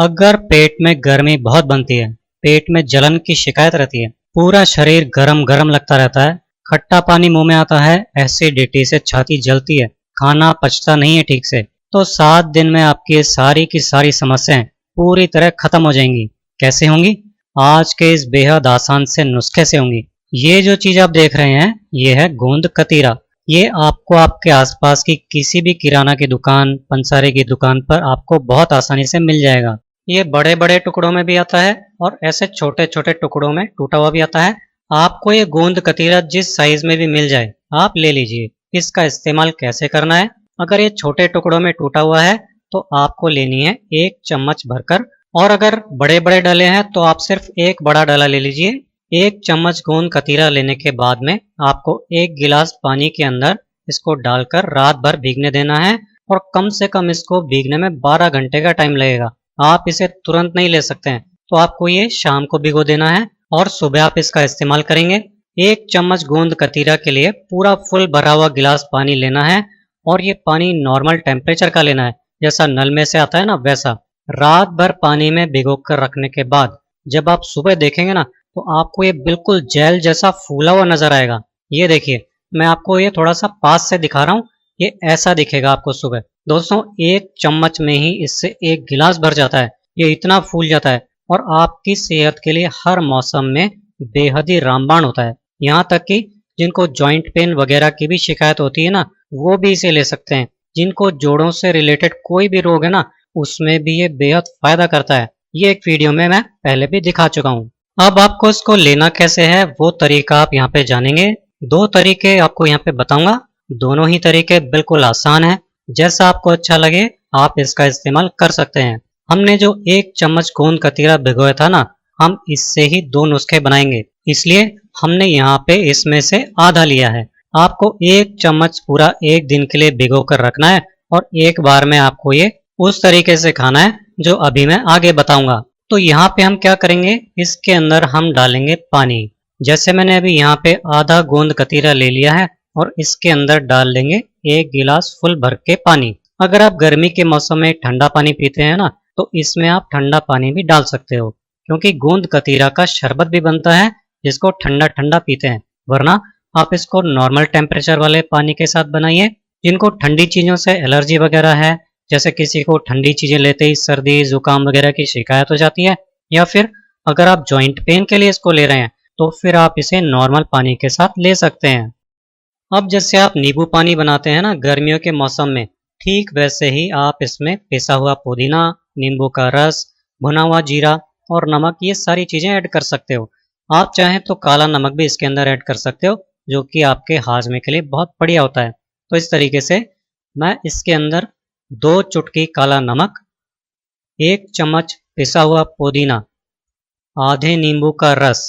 अगर पेट में गर्मी बहुत बनती है, पेट में जलन की शिकायत रहती है, पूरा शरीर गरम गरम लगता रहता है, खट्टा पानी मुंह में आता है, एसिडिटी से छाती जलती है, खाना पचता नहीं है ठीक से, तो 7 दिन में आपकी ये सारी की सारी समस्याएं पूरी तरह खत्म हो जाएंगी। कैसे होंगी? आज के इस बेहद आसान से नुस्खे से होंगी। ये जो चीज आप देख रहे हैं, ये है गोंद कतीरा। ये आपको आपके आसपास की किसी भी किराना की दुकान, पंसारे की दुकान पर आपको बहुत आसानी से मिल जाएगा। ये बड़े बड़े टुकड़ों में भी आता है और ऐसे छोटे छोटे टुकड़ों में टूटा हुआ भी आता है। आपको ये गोंद कतीरा जिस साइज में भी मिल जाए आप ले लीजिए। इसका इस्तेमाल कैसे करना है? अगर ये छोटे टुकड़ों में टूटा हुआ है तो आपको लेनी है 1 चम्मच भरकर, और अगर बड़े बड़े डले हैं तो आप सिर्फ एक बड़ा डला ले लीजिए। 1 चम्मच गोंद कतीरा लेने के बाद में आपको 1 गिलास पानी के अंदर इसको डालकर रात भर भीगने देना है, और कम से कम इसको भीगने में 12 घंटे का टाइम लगेगा। आप इसे तुरंत नहीं ले सकते हैं, तो आपको ये शाम को भिगो देना है और सुबह आप इसका इस्तेमाल करेंगे। 1 चम्मच गोंद कतीरा के लिए पूरा फुल भरा हुआ गिलास पानी लेना है, और ये पानी नॉर्मल टेम्परेचर का लेना है, जैसा नल में से आता है ना वैसा। रात भर पानी में भिगो कर रखने के बाद जब आप सुबह देखेंगे ना, तो आपको ये बिल्कुल जेल जैसा फूला हुआ नजर आएगा। ये देखिए, मैं आपको ये थोड़ा सा पास से दिखा रहा हूँ। ये ऐसा दिखेगा आपको सुबह। दोस्तों, 1 चम्मच में ही इससे 1 गिलास भर जाता है। ये इतना फूल जाता है और आपकी सेहत के लिए हर मौसम में बेहद ही रामबाण होता है। यहाँ तक कि जिनको जॉइंट पेन वगैरह की भी शिकायत होती है ना, वो भी इसे ले सकते हैं। जिनको जोड़ों से रिलेटेड कोई भी रोग है ना, उसमें भी ये बेहद फायदा करता है। ये एक वीडियो में मैं पहले भी दिखा चुका हूँ। अब आपको इसको लेना कैसे है वो तरीका आप यहाँ पे जानेंगे। 2 तरीके आपको यहाँ पे बताऊंगा। दोनों ही तरीके बिल्कुल आसान है। जैसा आपको अच्छा लगे आप इसका इस्तेमाल कर सकते हैं। हमने जो 1 चम्मच गोंद कतीरा भिगोया था ना, हम इससे ही 2 नुस्खे बनाएंगे, इसलिए हमने यहाँ पे इसमें से आधा लिया है। आपको 1 चम्मच पूरा 1 दिन के लिए भिगो कर रखना है, और एक बार में आपको ये उस तरीके से खाना है जो अभी मैं आगे बताऊंगा। तो यहाँ पे हम क्या करेंगे, इसके अंदर हम डालेंगे पानी। जैसे मैंने अभी यहाँ पे आधा गोंद कतीरा ले लिया है, और इसके अंदर डाल देंगे 1 गिलास फुल भर के पानी। अगर आप गर्मी के मौसम में ठंडा पानी पीते हैं ना, तो इसमें आप ठंडा पानी भी डाल सकते हो, क्योंकि गोंद कतीरा का शरबत भी बनता है जिसको ठंडा ठंडा पीते हैं। वरना आप इसको नॉर्मल टेम्परेचर वाले पानी के साथ बनाइए। जिनको ठंडी चीज़ों से एलर्जी वगैरह है, जैसे किसी को ठंडी चीज़ें लेते ही सर्दी जुकाम वगैरह की शिकायत हो जाती है, या फिर अगर आप जॉइंट पेन के लिए इसको ले रहे हैं, तो फिर आप इसे नॉर्मल पानी के साथ ले सकते हैं। अब जैसे आप नींबू पानी बनाते हैं ना गर्मियों के मौसम में, ठीक वैसे ही आप इसमें पिसा हुआ पुदीना, नींबू का रस, भुना हुआ जीरा और नमक, ये सारी चीज़ें ऐड कर सकते हो। आप चाहें तो काला नमक भी इसके अंदर ऐड कर सकते हो, जो कि आपके हाजमे के लिए बहुत बढ़िया होता है। तो इस तरीके से मैं इसके अंदर 2 चुटकी काला नमक, 1 चम्मच पिसा हुआ पुदीना, आधे नींबू का रस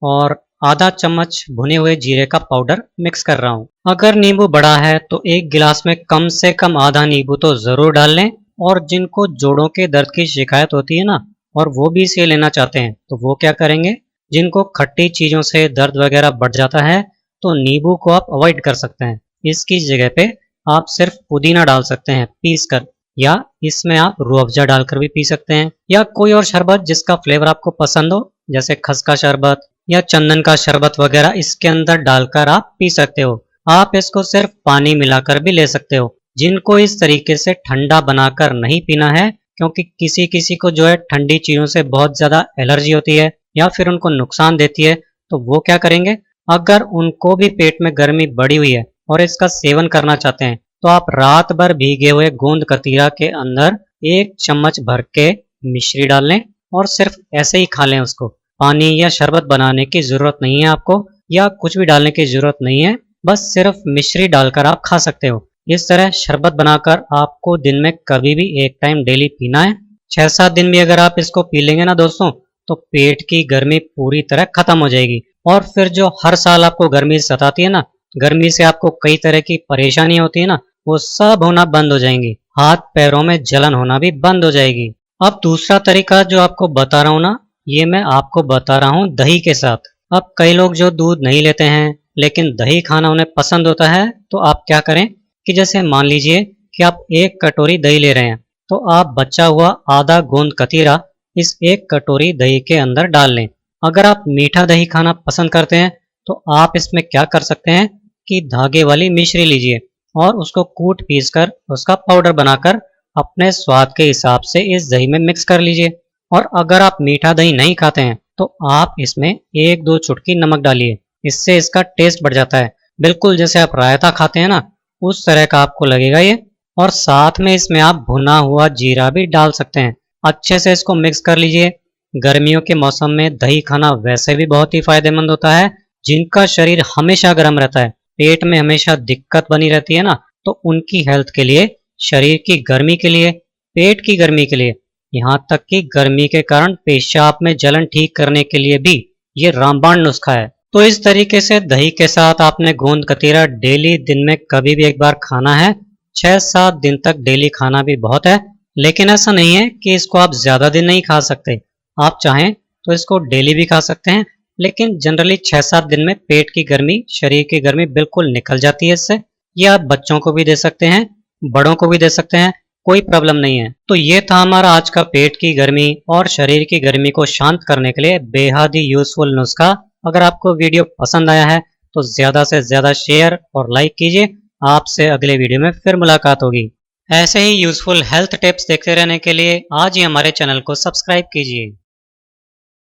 और आधा चम्मच भुने हुए जीरे का पाउडर मिक्स कर रहा हूँ। अगर नींबू बड़ा है तो 1 गिलास में कम से कम आधा नींबू तो ज़रूर डाल लें। और जिनको जोड़ों के दर्द की शिकायत होती है ना, और वो भी इसे लेना चाहते हैं, तो वो क्या करेंगे, जिनको खट्टी चीज़ों से दर्द वगैरह बढ़ जाता है, तो नींबू को आप अवॉइड कर सकते हैं। इसकी जगह पे आप सिर्फ पुदीना डाल सकते हैं पीस कर, या इसमें आप रूह अफ़ज़ा डालकर भी पी सकते हैं, या कोई और शरबत जिसका फ्लेवर आपको पसंद हो, जैसे खस का शरबत या चंदन का शरबत वगैरह इसके अंदर डालकर आप पी सकते हो। आप इसको सिर्फ पानी मिलाकर भी ले सकते हो। जिनको इस तरीके से ठंडा बनाकर नहीं पीना है, क्योंकि किसी किसी को जो है ठंडी चीज़ों से बहुत ज़्यादा एलर्जी होती है या फिर उनको नुकसान देती है, तो वो क्या करेंगे, अगर उनको भी पेट में गर्मी बढ़ी हुई है और इसका सेवन करना चाहते हैं, तो आप रात भर भीगे हुए गोंद कतीरा के अंदर 1 चम्मच भर के मिश्री डाल लें और सिर्फ ऐसे ही खा लें उसको। पानी या शरबत बनाने की ज़रूरत नहीं है आपको, या कुछ भी डालने की ज़रूरत नहीं है, बस सिर्फ मिश्री डालकर आप खा सकते हो। इस तरह शरबत बनाकर आपको दिन में कभी भी एक टाइम डेली पीना है। 6-7 दिन भी अगर आप इसको पी लेंगे ना दोस्तों, तो पेट की गर्मी पूरी तरह खत्म हो जाएगी। और फिर जो हर साल आपको गर्मी सताती है ना, गर्मी से आपको कई तरह की परेशानी होती है ना, वो सब होना बंद हो जाएंगी। हाथ पैरों में जलन होना भी बंद हो जाएगी। अब दूसरा तरीका जो आपको बता रहा हूँ ना, ये मैं आपको बता रहा हूँ दही के साथ। अब कई लोग जो दूध नहीं लेते हैं लेकिन दही खाना उन्हें पसंद होता है, तो आप क्या करें कि जैसे मान लीजिए कि आप 1 कटोरी दही ले रहे हैं, तो आप बचा हुआ आधा गोंद कतीरा इस एक कटोरी दही के अंदर डाल लें। अगर आप मीठा दही खाना पसंद करते हैं तो आप इसमें क्या कर सकते हैं कि धागे वाली मिश्री लीजिए और उसको कूट पीस कर उसका पाउडर बनाकर अपने स्वाद के हिसाब से इस दही में मिक्स कर लीजिए। और अगर आप मीठा दही नहीं खाते हैं तो आप इसमें एक दो चुटकी नमक डालिए, इससे इसका टेस्ट बढ़ जाता है। बिल्कुल जैसे आप रायता खाते हैं ना, उस तरह का आपको लगेगा ये। और साथ में इसमें आप भुना हुआ जीरा भी डाल सकते हैं। अच्छे से इसको मिक्स कर लीजिए। गर्मियों के मौसम में दही खाना वैसे भी बहुत ही फायदेमंद होता है। जिनका शरीर हमेशा गर्म रहता है, पेट में हमेशा दिक्कत बनी रहती है ना, तो उनकी हेल्थ के लिए, शरीर की गर्मी के लिए, पेट की गर्मी के लिए, यहाँ तक कि गर्मी के कारण पेशाब में जलन ठीक करने के लिए भी ये रामबाण नुस्खा है। तो इस तरीके से दही के साथ आपने गोंद कतीरा डेली दिन में कभी भी एक बार खाना है। 6-7 दिन तक डेली खाना भी बहुत है, लेकिन ऐसा नहीं है कि इसको आप ज्यादा दिन नहीं खा सकते। आप चाहें तो इसको डेली भी खा सकते हैं, लेकिन जनरली 6-7 दिन में पेट की गर्मी, शरीर की गर्मी बिल्कुल निकल जाती है इससे। ये आप बच्चों को भी दे सकते हैं, बड़ों को भी दे सकते हैं, कोई प्रॉब्लम नहीं है। तो ये था हमारा आज का पेट की गर्मी और शरीर की गर्मी को शांत करने के लिए बेहद ही यूजफुल नुस्खा। अगर आपको वीडियो पसंद आया है तो ज्यादा से ज्यादा शेयर और लाइक कीजिए। आपसे अगले वीडियो में फिर मुलाकात होगी। ऐसे ही यूजफुल हेल्थ टिप्स देखते रहने के लिए आज ही हमारे चैनल को सब्सक्राइब कीजिए।